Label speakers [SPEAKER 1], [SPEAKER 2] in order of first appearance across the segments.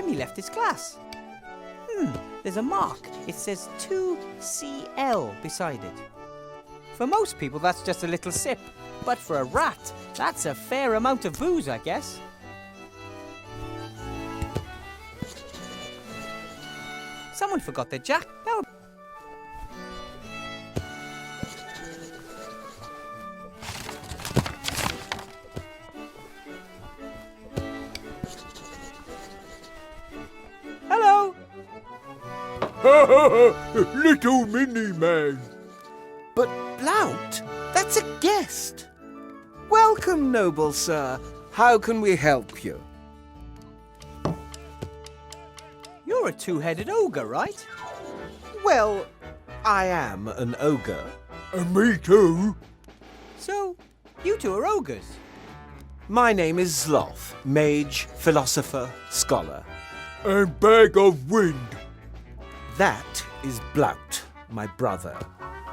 [SPEAKER 1] Remy left his glass. There's a mark. It says 2CL beside it. For most people, that's just a little sip. But for a rat, that's a fair amount of booze, I guess. Someone forgot their jack. No. Hello.
[SPEAKER 2] Little mini man.
[SPEAKER 3] But Blount, that's a guest. Welcome, noble sir. How can we help you?
[SPEAKER 1] You're a two-headed ogre, right?
[SPEAKER 3] Well, I am an ogre.
[SPEAKER 2] And me too.
[SPEAKER 1] So, you two are ogres.
[SPEAKER 3] My name is Sloth, mage, philosopher, scholar.
[SPEAKER 2] And bag of wind.
[SPEAKER 3] That is Blount, my brother.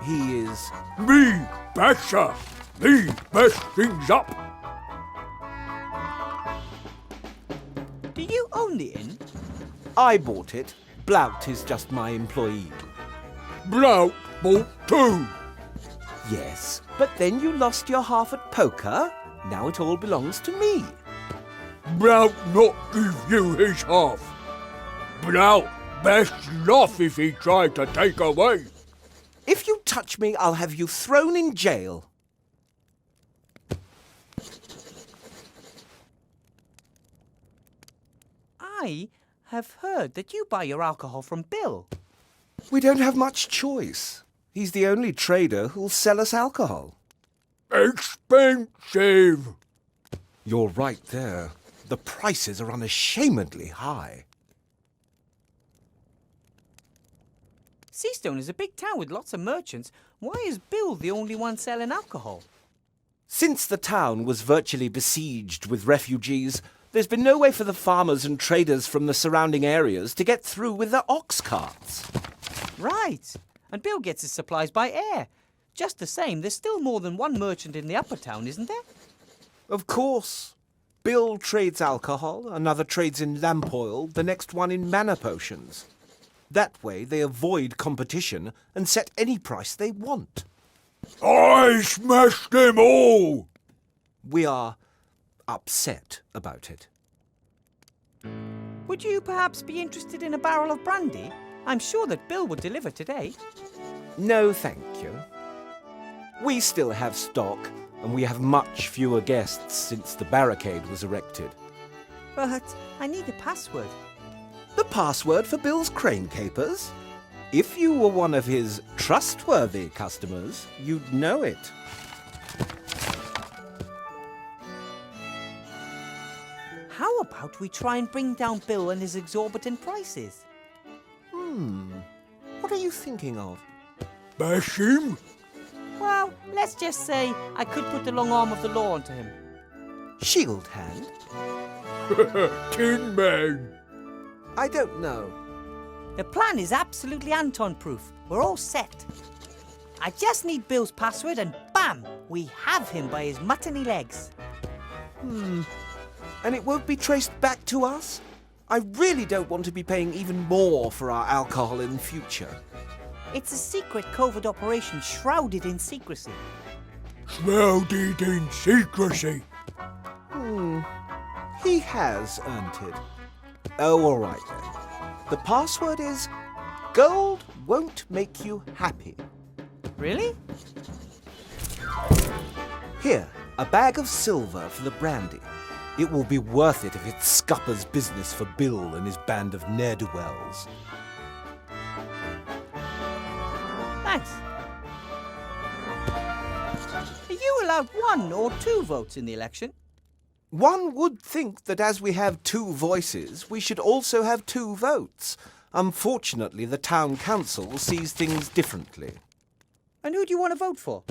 [SPEAKER 3] He is...
[SPEAKER 2] Me, Basher. Me, best things up.
[SPEAKER 1] Do you own the inn?
[SPEAKER 3] I bought it. Blount is just my employee.
[SPEAKER 2] Blout bought too.
[SPEAKER 3] Yes, but then you lost your half at poker. Now it all belongs to me.
[SPEAKER 2] Blout not give you his half. Blout best laugh if he tried to take away.
[SPEAKER 3] If you touch me, I'll have you thrown in jail.
[SPEAKER 1] I have heard that you buy your alcohol from Bill.
[SPEAKER 3] We don't have much choice. He's the only trader who'll sell us alcohol.
[SPEAKER 2] Expensive.
[SPEAKER 3] You're right there. The prices are unashamedly high.
[SPEAKER 1] Seastone is a big town with lots of merchants. Why is Bill the only one selling alcohol?
[SPEAKER 3] Since the town was virtually besieged with refugees, there's been no way for the farmers and traders from the surrounding areas to get through with their ox carts.
[SPEAKER 1] Right. And Bill gets his supplies by air. Just the same, there's still more than one merchant in the upper town, isn't there?
[SPEAKER 3] Of course. Bill trades alcohol, another trades in lamp oil, the next one in mana potions. That way they avoid competition and set any price they want.
[SPEAKER 2] I smashed them all.
[SPEAKER 3] We are upset about it.
[SPEAKER 1] Would you perhaps be interested in a barrel of brandy? I'm sure that Bill would deliver today.
[SPEAKER 3] No, thank you. We still have stock, and we have much fewer guests since the barricade was erected.
[SPEAKER 1] But I need a password.
[SPEAKER 3] The password for Bill's crane capers? If you were one of his trustworthy customers, you'd know it.
[SPEAKER 1] How about we try and bring down Bill and his exorbitant prices?
[SPEAKER 3] What are you thinking of?
[SPEAKER 2] Bash him?
[SPEAKER 1] Well, let's just say I could put the long arm of the law onto him.
[SPEAKER 3] Shield hand?
[SPEAKER 2] Tin Man.
[SPEAKER 3] I don't know.
[SPEAKER 1] The plan is absolutely Anton-proof. We're all set. I just need Bill's password and bam! We have him by his muttony legs.
[SPEAKER 3] And it won't be traced back to us? I really don't want to be paying even more for our alcohol in future.
[SPEAKER 1] It's a secret covert operation shrouded in secrecy.
[SPEAKER 2] Shrouded in secrecy.
[SPEAKER 3] He has earned it. Oh, all right then. The password is, gold won't make you happy.
[SPEAKER 1] Really?
[SPEAKER 3] Here, a bag of silver for the brandy. It will be worth it if it scuppers business for Bill and his band of ne'er-do-wells.
[SPEAKER 1] Thanks. Are you allowed 1 or 2 votes in the election?
[SPEAKER 3] One would think that as we have 2 voices, we should also have 2 votes. Unfortunately, the town council sees things differently.
[SPEAKER 1] And who do you want to vote for?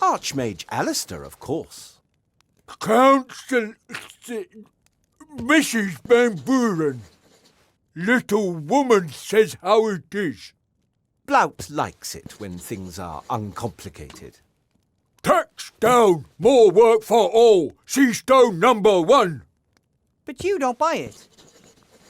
[SPEAKER 3] Archmage Alistair, of course.
[SPEAKER 2] Council... Mrs. Van Buren. Little woman says how it is.
[SPEAKER 3] Blount likes it when things are uncomplicated.
[SPEAKER 2] Tax down, more work for all. Seastone number 1.
[SPEAKER 1] But you don't buy it.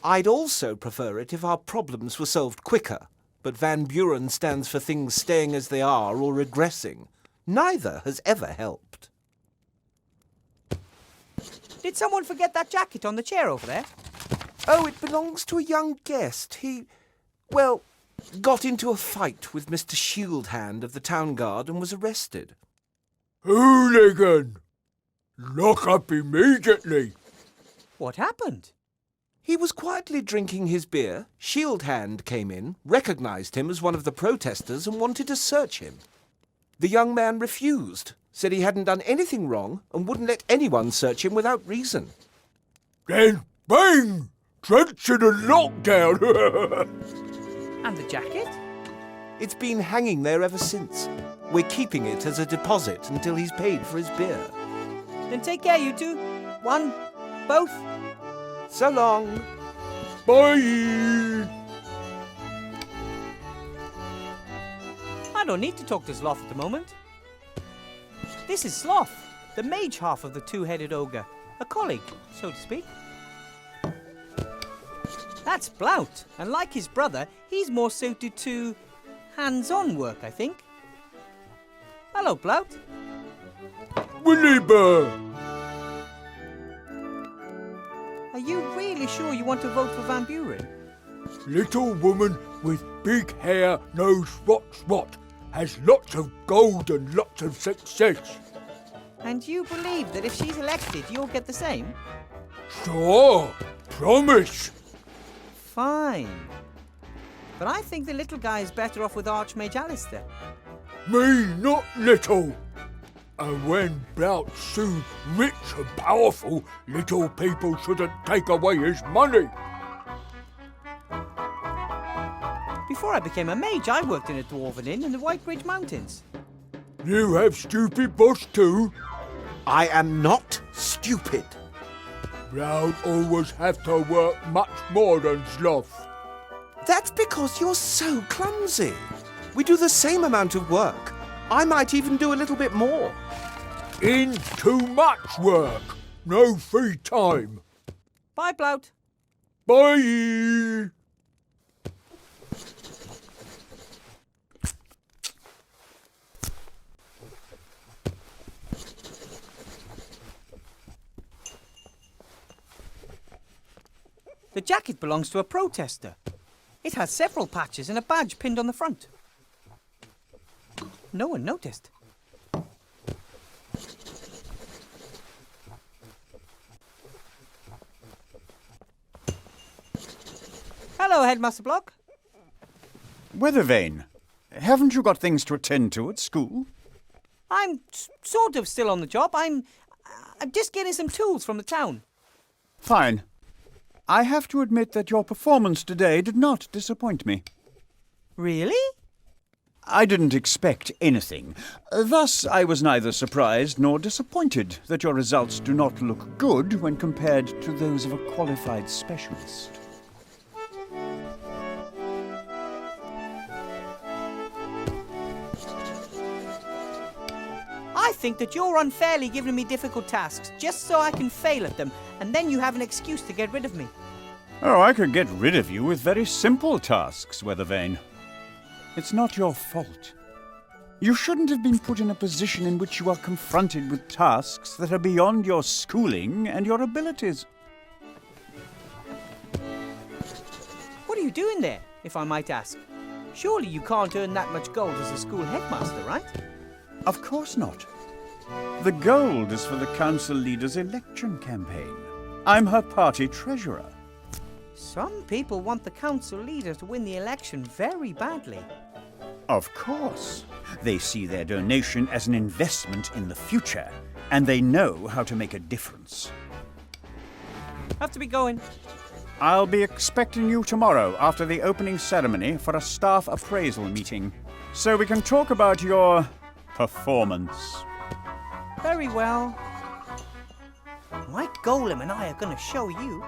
[SPEAKER 3] I'd also prefer it if our problems were solved quicker, but Van Buren stands for things staying as they are or regressing. Neither has ever helped.
[SPEAKER 1] Did someone forget that jacket on the chair over there?
[SPEAKER 3] Oh, it belongs to a young guest. He, well, got into a fight with Mr. Shieldhand of the Town Guard and was arrested.
[SPEAKER 2] Hooligan! Lock up immediately!
[SPEAKER 1] What happened?
[SPEAKER 3] He was quietly drinking his beer. Shieldhand came in, recognised him as one of the protesters and wanted to search him. The young man refused, said he hadn't done anything wrong and wouldn't let anyone search him without reason.
[SPEAKER 2] Then bang! Trench in a lockdown!
[SPEAKER 1] And the jacket?
[SPEAKER 3] It's been hanging there ever since. We're keeping it as a deposit until he's paid for his beer.
[SPEAKER 1] Then take care, you two. One, both.
[SPEAKER 3] So long.
[SPEAKER 2] Bye!
[SPEAKER 1] I don't need to talk to Sloth at the moment. This is Sloth, the mage half of the two-headed ogre. A colleague, so to speak. That's Blout, and like his brother, he's more suited to hands-on work, I think. Hello, Blout.
[SPEAKER 2] Willy Bear!
[SPEAKER 1] Are you really sure you want to vote for Van Buren?
[SPEAKER 2] Little woman with big hair knows what's what, has lots of gold and lots of success.
[SPEAKER 1] And you believe that if she's elected, you'll get the same?
[SPEAKER 2] Sure, promise.
[SPEAKER 1] Fine. But I think the little guy is better off with Archmage Alistair.
[SPEAKER 2] Me not little. And when Blout's soon rich and powerful, little people shouldn't take away his money.
[SPEAKER 1] Before I became a mage, I worked in a dwarven inn in the White Ridge Mountains.
[SPEAKER 2] You have stupid boss too.
[SPEAKER 3] I am not stupid.
[SPEAKER 2] Blout always have to work much more than Sloth.
[SPEAKER 3] That's because you're so clumsy. We do the same amount of work. I might even do a little bit more.
[SPEAKER 2] In too much work. No free time.
[SPEAKER 1] Bye, Blout.
[SPEAKER 2] Bye.
[SPEAKER 1] The jacket belongs to a protester. It has several patches and a badge pinned on the front. No one noticed. Hello, Headmaster Block.
[SPEAKER 4] Weathervane, haven't you got things to attend to at school?
[SPEAKER 1] I'm sort of still on the job. I'm just getting some tools from the town.
[SPEAKER 4] Fine. I have to admit that your performance today did not disappoint me.
[SPEAKER 1] Really?
[SPEAKER 4] I didn't expect anything. Thus, I was neither surprised nor disappointed that your results do not look good when compared to those of a qualified specialist.
[SPEAKER 1] I think that you're unfairly giving me difficult tasks just so I can fail at them, and then you have an excuse to get rid of me.
[SPEAKER 4] Oh, I could get rid of you with very simple tasks, Weathervane. It's not your fault. You shouldn't have been put in a position in which you are confronted with tasks that are beyond your schooling and your abilities.
[SPEAKER 1] What are you doing there, if I might ask? Surely you can't earn that much gold as a school headmaster, right?
[SPEAKER 4] Of course not. The gold is for the council leader's election campaign. I'm her party treasurer.
[SPEAKER 1] Some people want the council leader to win the election very badly.
[SPEAKER 4] Of course. They see their donation as an investment in the future, and they know how to make a difference.
[SPEAKER 1] Have to be going.
[SPEAKER 4] I'll be expecting you tomorrow after the opening ceremony for a staff appraisal meeting, so we can talk about your performance.
[SPEAKER 1] Very well. White Golem and I are going to show you.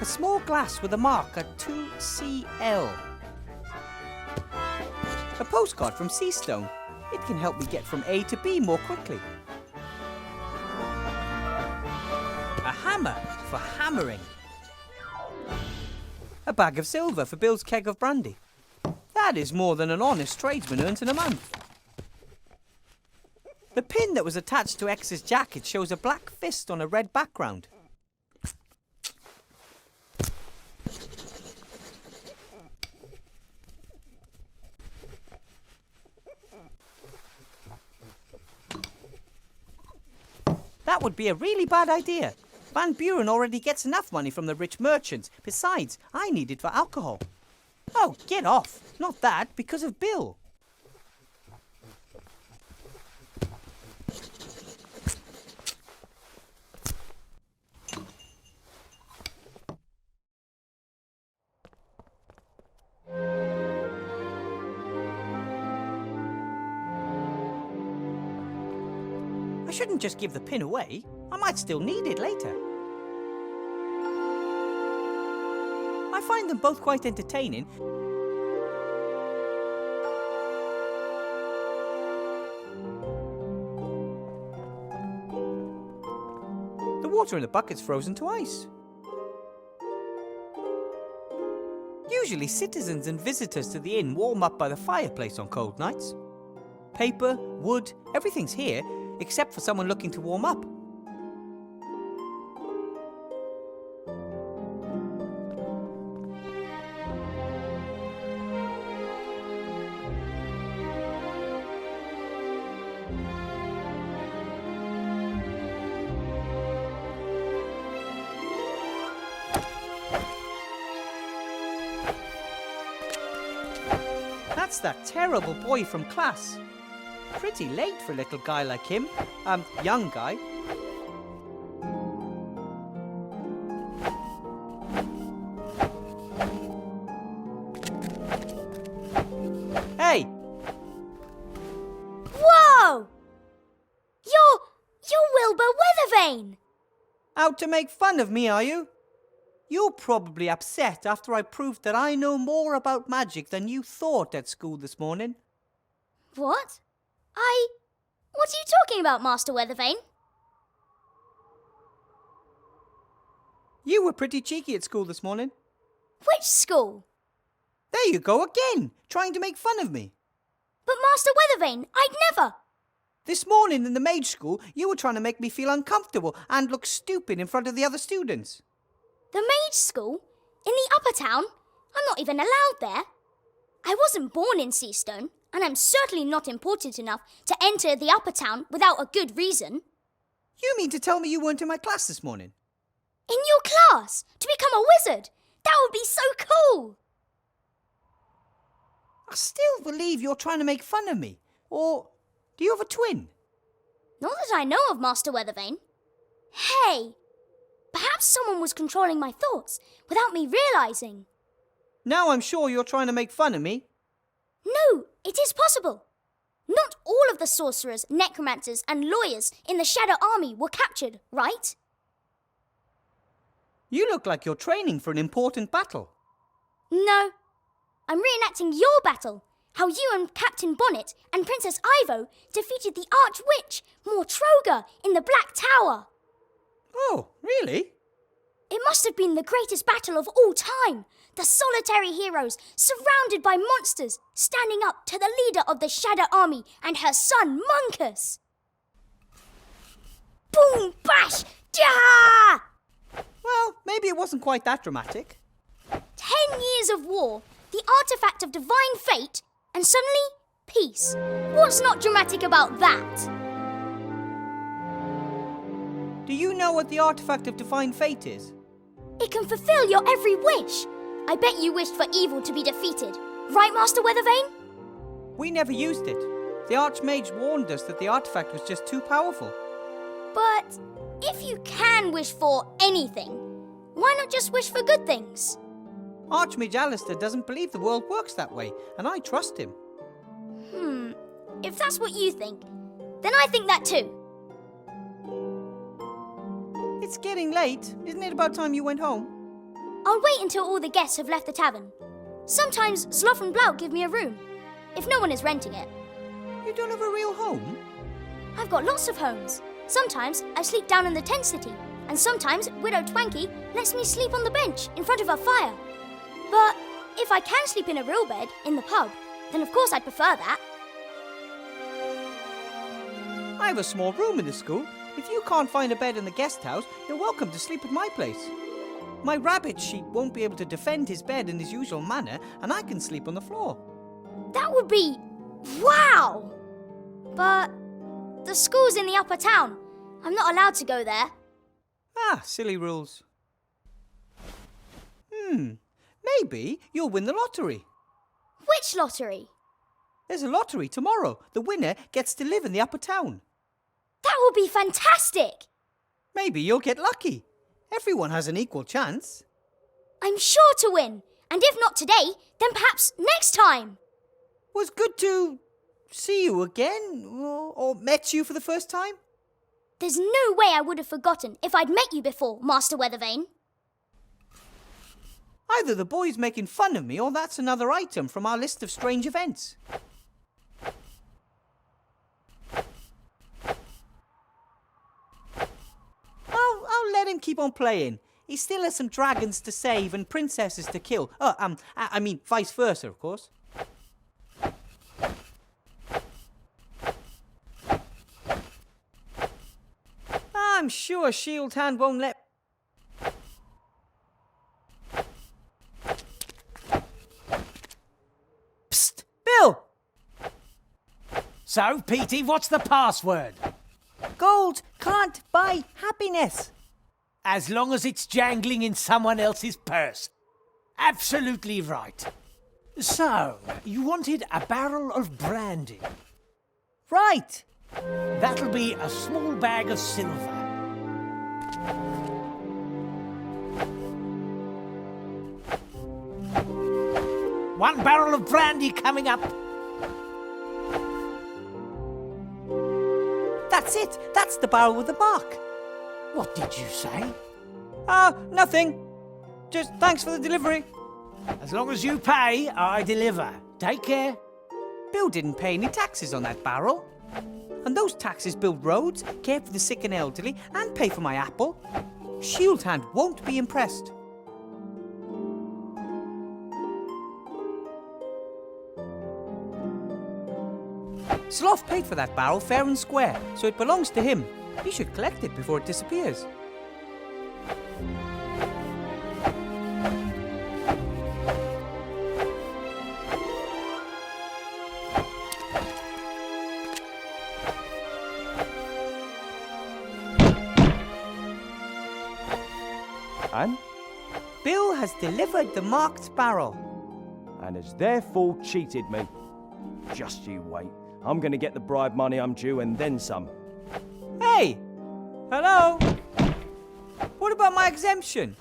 [SPEAKER 1] A small glass with a mark at 2CL. A postcard from Seastone. It can help me get from A to B more quickly. hammer for hammering. A bag of silver for Bill's keg of brandy. That is more than an honest tradesman earns in a month. The pin that was attached to X's jacket shows a black fist on a red background. That would be a really bad idea. Van Buren already gets enough money from the rich merchants. Besides, I need it for alcohol. Oh, get off. Not that, because of Bill. I shouldn't just give the pin away. I might still need it later. I find them both quite entertaining. The water in the bucket's frozen to ice. Usually citizens and visitors to the inn warm up by the fireplace on cold nights. Paper, wood, everything's here, except for someone looking to warm up. That's that terrible boy from class. Pretty late for a little guy like him. Young guy. Hey!
[SPEAKER 5] Whoa! You're Wilbur Weathervane!
[SPEAKER 1] Out to make fun of me, are you? You're probably upset after I proved that I know more about magic than you thought at school this morning.
[SPEAKER 5] What? What are you talking about, Master Weathervane?
[SPEAKER 1] You were pretty cheeky at school this morning.
[SPEAKER 5] Which school?
[SPEAKER 1] There you go again, trying to make fun of me.
[SPEAKER 5] But Master Weathervane, I'd never!
[SPEAKER 1] This morning in the mage school, you were trying to make me feel uncomfortable and look stupid in front of the other students.
[SPEAKER 5] The mage school? In the upper town? I'm not even allowed there. I wasn't born in Seastone, and I'm certainly not important enough to enter the upper town without a good reason.
[SPEAKER 1] You mean to tell me you weren't in my class this morning?
[SPEAKER 5] In your class? To become a wizard? That would be so cool!
[SPEAKER 1] I still believe you're trying to make fun of me. Or do you have a twin?
[SPEAKER 5] Not that I know of, Master Weathervane. Hey! Perhaps someone was controlling my thoughts without me realising.
[SPEAKER 1] Now I'm sure you're trying to make fun of me.
[SPEAKER 5] No, it is possible. Not all of the sorcerers, necromancers and lawyers in the Shadow Army were captured, right?
[SPEAKER 1] You look like you're training for an important battle.
[SPEAKER 5] No. I'm reenacting your battle. How you and Captain Bonnet and Princess Ivo defeated the Archwitch, Mortroga, in the Black Tower.
[SPEAKER 1] Oh, really?
[SPEAKER 5] It must have been the greatest battle of all time. The solitary heroes, surrounded by monsters, standing up to the leader of the Shadow Army and her son, Munkus. Boom, bash, ja!
[SPEAKER 1] Well, maybe it wasn't quite that dramatic.
[SPEAKER 5] 10 years of war, the artifact of divine fate, and suddenly, peace. What's not dramatic about that?
[SPEAKER 1] Do you know what the artifact of divine fate is?
[SPEAKER 5] It can fulfill your every wish. I bet you wished for evil to be defeated. Right, Master Weathervane?
[SPEAKER 1] We never used it. The Archmage warned us that the artifact was just too powerful.
[SPEAKER 5] But if you can wish for anything, why not just wish for good things?
[SPEAKER 1] Archmage Alistair doesn't believe the world works that way, and I trust him.
[SPEAKER 5] If that's what you think, then I think that too.
[SPEAKER 1] It's getting late. Isn't it about time you went home?
[SPEAKER 5] I'll wait until all the guests have left the tavern. Sometimes Sloth and Blout give me a room, if no one is renting it.
[SPEAKER 1] You don't have a real home?
[SPEAKER 5] I've got lots of homes. Sometimes I sleep down in the tent city, and sometimes Widow Twanky lets me sleep on the bench in front of her fire. But if I can sleep in a real bed in the pub, then of course I'd prefer that.
[SPEAKER 1] I have a small room in the school. If you can't find a bed in the guest house, you're welcome to sleep at my place. My rabbit sheep won't be able to defend his bed in his usual manner, and I can sleep on the floor.
[SPEAKER 5] That would be... wow! But the school's in the upper town. I'm not allowed to go there.
[SPEAKER 1] Ah, silly rules. Maybe you'll win the lottery.
[SPEAKER 5] Which lottery?
[SPEAKER 1] There's a lottery tomorrow. The winner gets to live in the upper town.
[SPEAKER 5] That would be fantastic!
[SPEAKER 1] Maybe you'll get lucky. Everyone has an equal chance.
[SPEAKER 5] I'm sure to win. And if not today, then perhaps next time.
[SPEAKER 1] Was good to see you again, or met you for the first time.
[SPEAKER 5] There's no way I would have forgotten if I'd met you before, Master Weathervane.
[SPEAKER 1] Either the boy's making fun of me, or that's another item from our list of strange events. I'll let him keep on playing. He still has some dragons to save and princesses to kill. I mean, vice versa, of course. I'm sure Shield Hand won't let... Psst! Bill!
[SPEAKER 6] So, Petey, what's the password?
[SPEAKER 1] Gold can't buy happiness.
[SPEAKER 6] As long as it's jangling in someone else's purse. Absolutely right. So, you wanted a barrel of brandy.
[SPEAKER 1] Right.
[SPEAKER 6] That'll be a small bag of silver. One barrel of brandy coming up.
[SPEAKER 1] That's it. That's the barrel with the mark.
[SPEAKER 6] What did you say?
[SPEAKER 1] Nothing. Just thanks for the delivery.
[SPEAKER 6] As long as you pay, I deliver. Take care.
[SPEAKER 1] Bill didn't pay any taxes on that barrel. And those taxes build roads, care for the sick and elderly, and pay for my apple. Shield Hand won't be impressed. Sloth paid for that barrel fair and square, so it belongs to him. He should collect it before it disappears.
[SPEAKER 7] And?
[SPEAKER 1] Bill has delivered the marked barrel.
[SPEAKER 7] And has therefore cheated me. Just you wait. I'm going to get the bribe money I'm due and then some.
[SPEAKER 1] Hey! Hello? What about my exemption?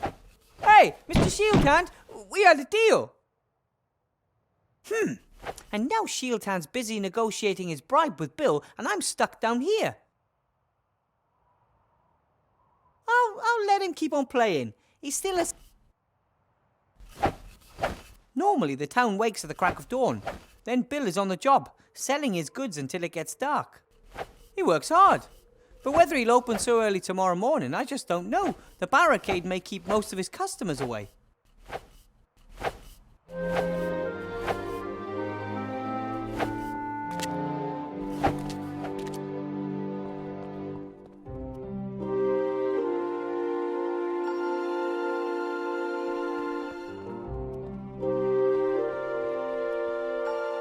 [SPEAKER 1] Hey, Mr. Shieldhand, we had a deal. And now Shieldhand's busy negotiating his bribe with Bill, and I'm stuck down here. I'll let him keep on playing. He still has... Normally, the town wakes at the crack of dawn. Then Bill is on the job, selling his goods until it gets dark. He works hard. But whether he'll open so early tomorrow morning, I just don't know. The barricade may keep most of his customers away.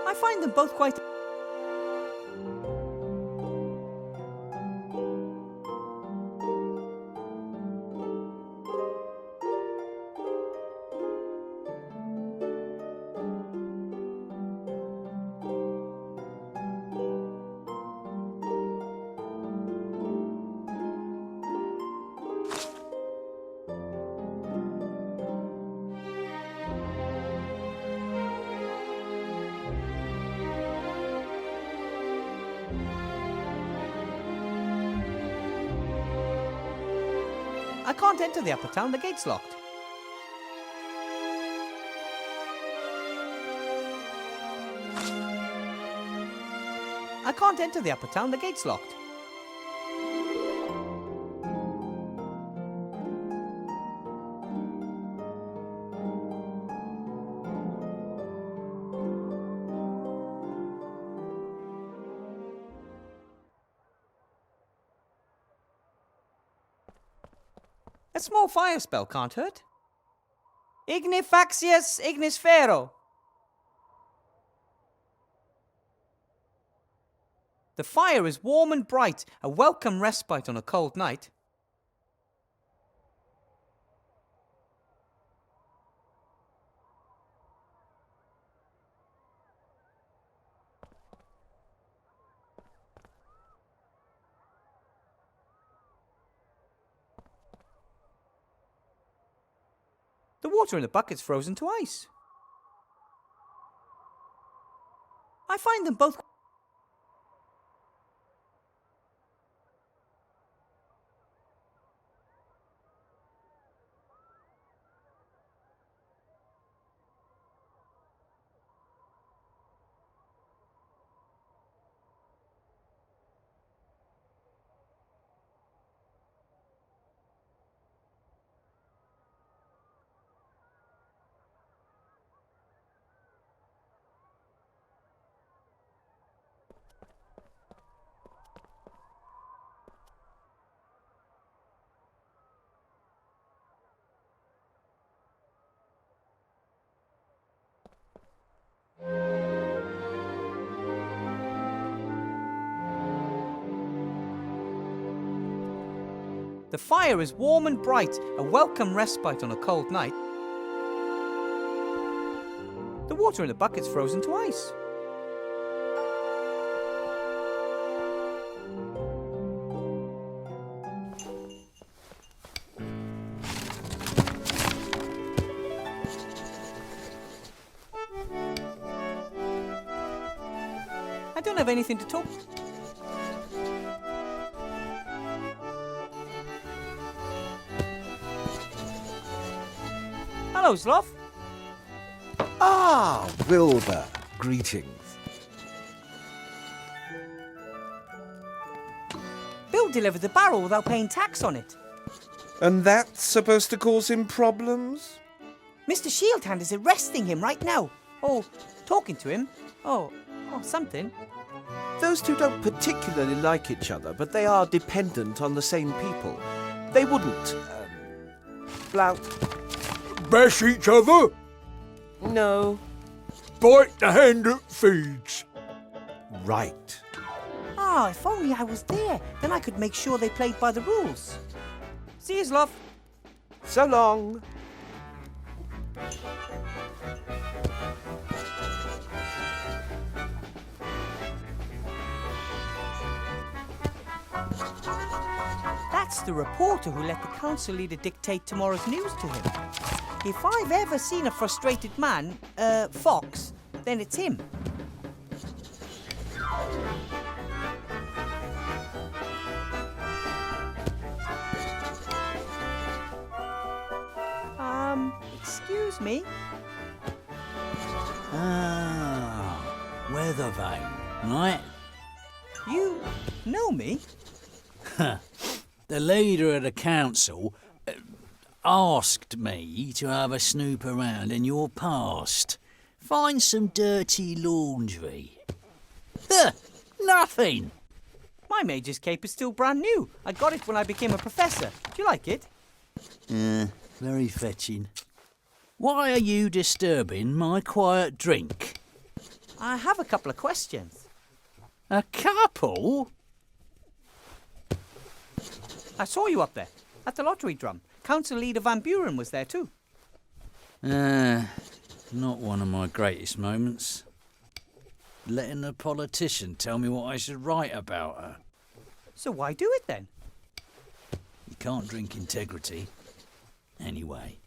[SPEAKER 1] I find them both quite... I can't enter the upper town, the gate's locked. I can't enter the upper town, the gate's locked. A small fire spell can't hurt. Ignifaxius ignisfero. The fire is warm and bright, a welcome respite on a cold night. The water in the bucket's frozen to ice. I find them both... The fire is warm and bright, a welcome respite on a cold night. The water in the bucket's frozen to ice. I don't have anything to talk. Hello, Sloth.
[SPEAKER 3] Ah, Wilbur. Greetings.
[SPEAKER 1] Bill delivered the barrel without paying tax on it.
[SPEAKER 3] And that's supposed to cause him problems?
[SPEAKER 1] Mr. Shieldhand is arresting him right now. Or talking to him. Oh, something.
[SPEAKER 3] Those two don't particularly like each other, but they are dependent on the same people. They wouldn't, flout.
[SPEAKER 2] Bash each other?
[SPEAKER 3] No.
[SPEAKER 2] Bite the hand that feeds.
[SPEAKER 3] Right.
[SPEAKER 1] Ah, if only I was there. Then I could make sure they played by the rules. See you, Sloth.
[SPEAKER 3] So long.
[SPEAKER 1] That's the reporter who let the council leader dictate tomorrow's news to him. If I've ever seen a frustrated man, fox, then it's him. Excuse me?
[SPEAKER 6] Ah, weather vane, right?
[SPEAKER 1] You know me?
[SPEAKER 6] The leader of the council asked me to have a snoop around in your past. Find some dirty laundry. Huh, nothing.
[SPEAKER 1] My major's cape is still brand new. I got it when I became a professor. Do you like it?
[SPEAKER 6] Very fetching. Why are you disturbing my quiet drink?
[SPEAKER 1] I have a couple of questions.
[SPEAKER 6] A couple?
[SPEAKER 1] I saw you up there, at the lottery drum. Council leader Van Buren was there too.
[SPEAKER 6] Not one of my greatest moments. Letting a politician tell me what I should write about her.
[SPEAKER 1] So why do it then?
[SPEAKER 6] You can't drink integrity. Anyway,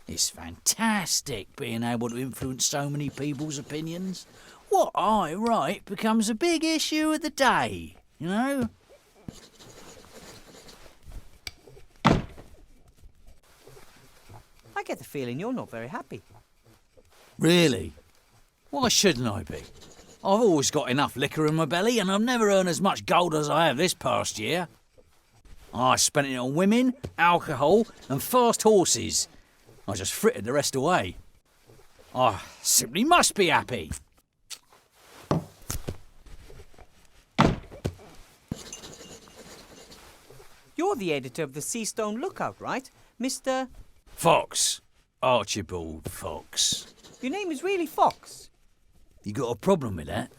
[SPEAKER 6] it's fantastic being able to influence so many people's opinions. What I write becomes a big issue of the day, you know?
[SPEAKER 1] I get the feeling you're not very happy.
[SPEAKER 6] Really? Why shouldn't I be? I've always got enough liquor in my belly and I've never earned as much gold as I have this past year. I spent it on women, alcohol and fast horses. I just frittered the rest away. I simply must be happy.
[SPEAKER 1] You're the editor of the Seastone Lookout, right? Mr.
[SPEAKER 6] Fox. Archibald Fox.
[SPEAKER 1] Your name is really Fox.
[SPEAKER 6] You got a problem with that?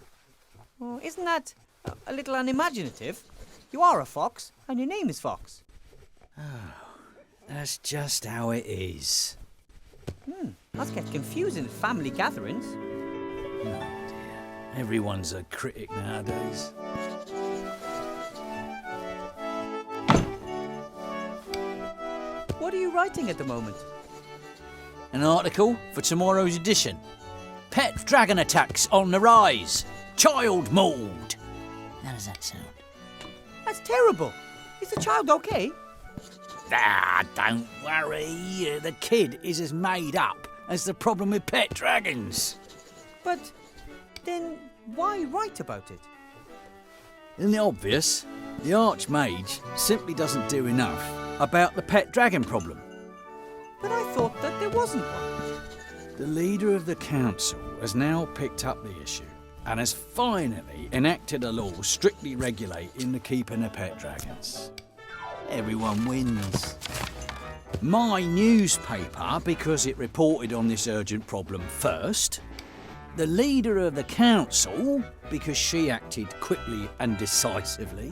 [SPEAKER 1] Oh, isn't that a little unimaginative? You are a fox, and your name is Fox.
[SPEAKER 6] That's just how it is.
[SPEAKER 1] Must get confusing at family gatherings.
[SPEAKER 6] Oh dear. Everyone's a critic nowadays.
[SPEAKER 1] What are you writing at the moment?
[SPEAKER 6] An article for tomorrow's edition. Pet dragon attacks on the rise. Child mauled. How does that sound?
[SPEAKER 1] That's terrible. Is the child okay?
[SPEAKER 6] Ah, don't worry. The kid is as made up as the problem with pet dragons.
[SPEAKER 1] But then why write about it?
[SPEAKER 6] Isn't it obvious? The Archmage simply doesn't do enough about the pet dragon problem.
[SPEAKER 1] But I thought that there wasn't one.
[SPEAKER 6] The leader of the council has now picked up the issue and has finally enacted a law strictly regulating the keeping of pet dragons. Everyone wins. My newspaper, because it reported on this urgent problem first. The leader of the council, because she acted quickly and decisively.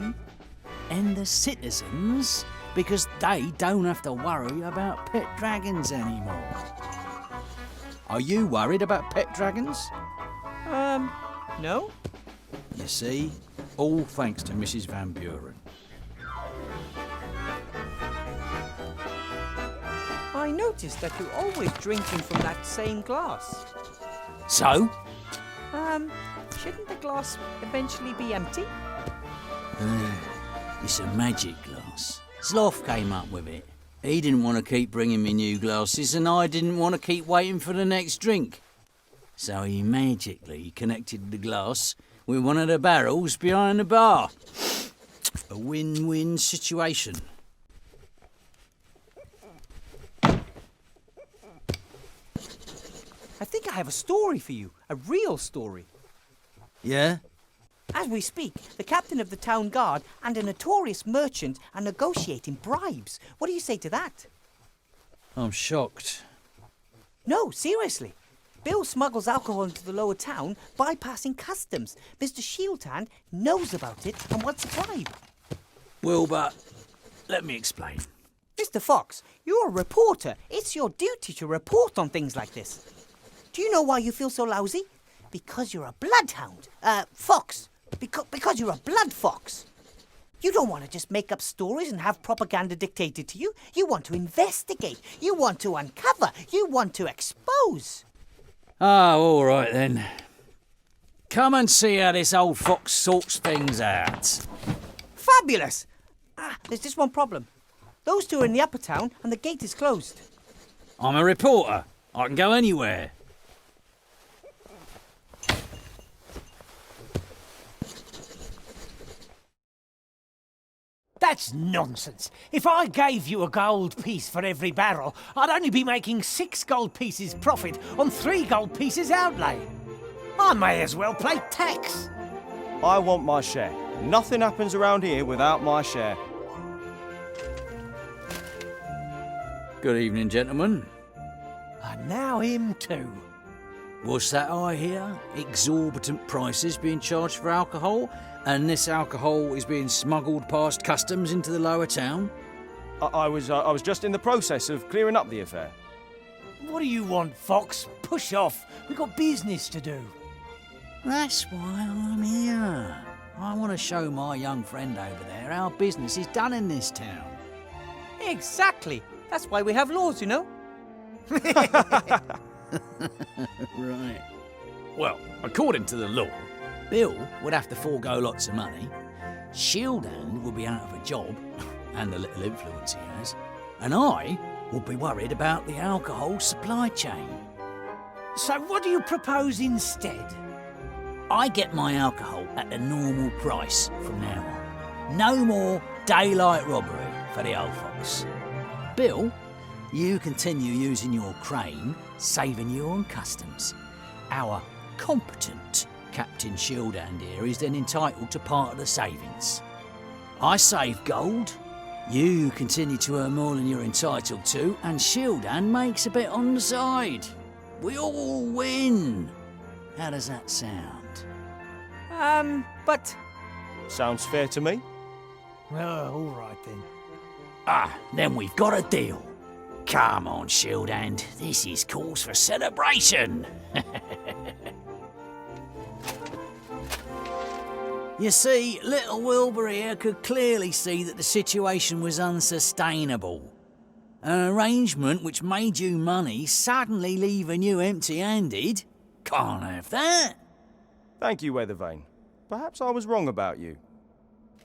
[SPEAKER 6] And the citizens, because they don't have to worry about pet dragons anymore. Are you worried about pet dragons?
[SPEAKER 1] No?
[SPEAKER 6] You see, all thanks to Mrs. Van Buren.
[SPEAKER 1] I noticed that you're always drinking from that same glass.
[SPEAKER 6] So?
[SPEAKER 1] Shouldn't the glass eventually be empty?
[SPEAKER 6] It's a magic glass. Sloth came up with it. He didn't want to keep bringing me new glasses, and I didn't want to keep waiting for the next drink. So he magically connected the glass with one of the barrels behind the bar. A win-win situation.
[SPEAKER 1] I think I have a story for you. A real story.
[SPEAKER 6] Yeah?
[SPEAKER 1] As we speak, the captain of the town guard and a notorious merchant are negotiating bribes. What do you say to that?
[SPEAKER 6] I'm shocked.
[SPEAKER 1] No, seriously. Bill smuggles alcohol into the lower town, bypassing customs. Mr. Shieldhand knows about it and wants a bribe.
[SPEAKER 6] Well, but let me explain.
[SPEAKER 1] Mr. Fox, you're a reporter. It's your duty to report on things like this. Do you know why you feel so lousy? Because you're a bloodhound. Fox. Because you're a blood fox. You don't want to just make up stories and have propaganda dictated to you. You want to investigate. You want to uncover. You want to expose.
[SPEAKER 6] Ah, all right then. Come and see how this old fox sorts things out.
[SPEAKER 1] Fabulous! There's just one problem. Those two are in the upper town and the gate is closed.
[SPEAKER 6] I'm a reporter. I can go anywhere.
[SPEAKER 8] That's nonsense. If I gave you a gold piece for every barrel, I'd only be making 6 gold pieces profit on 3 gold pieces outlay. I may as well pay tax.
[SPEAKER 7] I want my share. Nothing happens around here without my share.
[SPEAKER 6] Good evening, gentlemen.
[SPEAKER 8] And now him too.
[SPEAKER 6] What's that I hear? Exorbitant prices being charged for alcohol, and this alcohol is being smuggled past customs into the lower town?
[SPEAKER 7] I was just in the process of clearing up the affair.
[SPEAKER 8] What do you want, Fox? Push off. We've got business to do.
[SPEAKER 6] That's why I'm here. I want to show my young friend over there how business is done in this town.
[SPEAKER 1] Exactly. That's why we have laws, you know.
[SPEAKER 6] Right. Well, according to the law, Bill would have to forego lots of money, Shieldhand would be out of a job, and the little influence he has, and I would be worried about the alcohol supply chain.
[SPEAKER 8] So what do you propose instead?
[SPEAKER 6] I get my alcohol at the normal price from now on. No more daylight robbery for the old fox. Bill, you continue using your crane, saving you on customs. Our competent Captain Shieldhand here is then entitled to part of the savings. I save gold, You continue to earn more than you're entitled to, and Shildan makes a bit on the side. We all win. How does that sound?
[SPEAKER 1] But
[SPEAKER 7] Sounds fair to me.
[SPEAKER 8] Oh, all right then.
[SPEAKER 6] Then we've got a deal. Come on, Shieldhand. This is cause for celebration. You see, little Wilbur here could clearly see that the situation was unsustainable. An arrangement which made you money suddenly leaving you empty-handed? Can't have that.
[SPEAKER 7] Thank you, Weathervane. Perhaps I was wrong about you.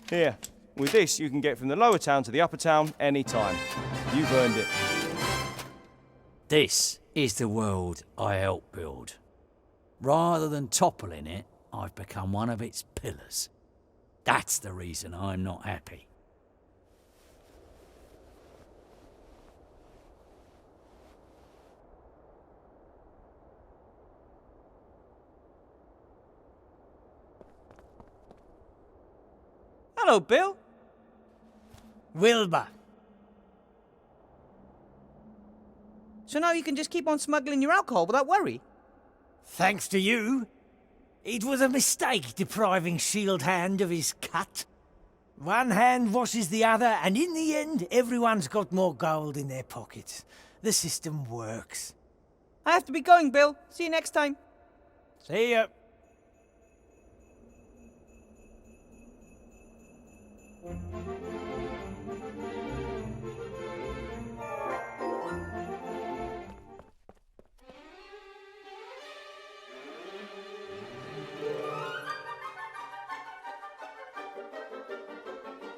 [SPEAKER 7] Here, with this you can get from the lower town to the upper town any time. You've earned it.
[SPEAKER 6] This is the world I helped build. Rather than toppling it, I've become one of its pillars. That's the reason I'm not happy.
[SPEAKER 1] hello, Bill.
[SPEAKER 8] Wilbur.
[SPEAKER 1] So now you can just keep on smuggling your alcohol without worry?
[SPEAKER 8] Thanks to you. It was a mistake depriving Shieldhand of his cut. One hand washes the other, and in the end, everyone's got more gold in their pockets. The system works.
[SPEAKER 1] I have to be going, Bill. See you next time.
[SPEAKER 8] See ya.